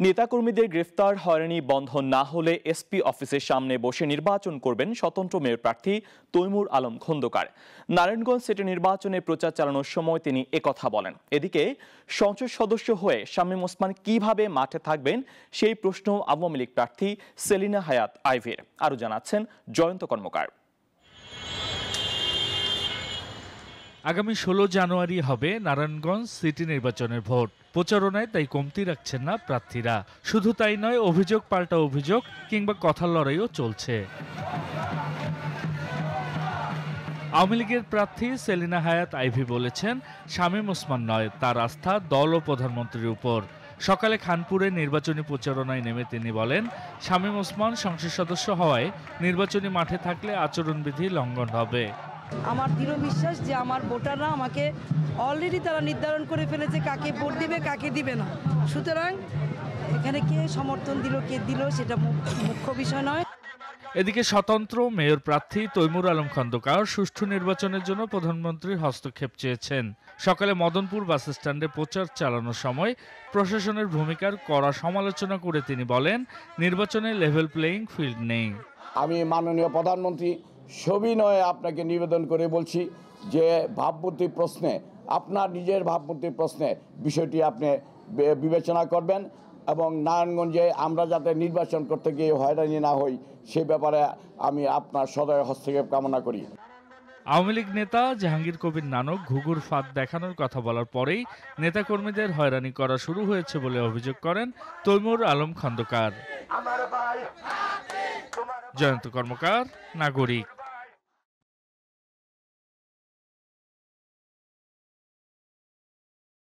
নেতাকর্মীদের গ্রেফতার হয়রানি বন্ধ না হলে এসপি অফিসের সামনে বসে নির্বাচন করবেন স্বতন্ত্র মেয়র প্রার্থী তৈমুর আলম খন্দকার। নারায়ণগঞ্জ সিটি নির্বাচনে প্রচার চালানোর সময় তিনি একথা বলেন। এদিকে সংসদ সদস্য হয়ে শামীম ওসমান কিভাবে মাঠে থাকবেন সেই প্রশ্ন আওয়ামী লীগ প্রার্থী সেলিনা হায়াত আইভীর। আরও জানাচ্ছেন জয়ন্ত কর্মকার। আগামী 16 জানুয়ারি হবে নারায়ণগঞ্জ সিটি নির্বাচনের ভোট। প্রচারণায় তাই কমতি রাখছেন না প্রার্থীরা। শুধু তাই নয়, অভিযোগ পাল্টা অভিযোগ কিংবা কথার লড়াইও চলছে। আওয়ামী লীগের প্রার্থী সেলিনা হায়াত আইভী বলেছেন, শামীম ওসমান নয়, তার আস্থা দল ও প্রধানমন্ত্রীর উপর। সকালে খানপুরে নির্বাচনী প্রচারণায় নেমে তিনি বলেন, শামীম ওসমান সংসদ সদস্য হওয়ায় নির্বাচনী মাঠে থাকলে আচরণবিধি লঙ্ঘন হবে। আমার দৃঢ় বিশ্বাস যে আমার ভোটাররা আমাকে অলরেডি তারা নির্ধারণ করে ফেলেছে কাকে ভোট দিবে কাকে দিবে না। সুতরাং এখানে কে সমর্থন দিল কে দিল সেটা মুখ্য বিষয় নয়। এদিকে স্বতন্ত্র মেয়র প্রার্থী তৈমুর আলম খন্দকার সুষ্ঠু নির্বাচনের জন্য প্রধানমন্ত্রীর হস্তক্ষেপ চেয়েছেন। সকালে মদনপুর বাস স্ট্যান্ডে প্রচার চালানোর সময় প্রশাসনের ভূমিকার কড়া সমালোচনা করে তিনি বলেন, নির্বাচনে লেভেল প্লেয়িং ফিল্ড নেই। আমি মাননীয় প্রধানমন্ত্রী সবিনয়ে আপনাকে নিবেদন করে বলছি যে ভাবমূর্তির প্রশ্নে, আপনার নিজের ভাবমূর্তির প্রশ্নে বিষয়টি আপনি বিবেচনা করবেন এবং নারায়ণগঞ্জে আমরা যাতে নির্বাচন করতে গিয়ে হয়রানি না হই সে ব্যাপারে আমি আপনার সদয় হস্তক্ষেপ কামনা করি। আওয়ামী লীগ নেতা জাহাঙ্গীর কবির নানক ঘুঘুর ফাঁদ দেখানোর কথা বলার পরেই নেতাকর্মীদের হয়রানি করা শুরু হয়েছে বলে অভিযোগ করেন তৈমুর আলম খন্দকার। জয়ন্ত কর্মকার, নাগরিক।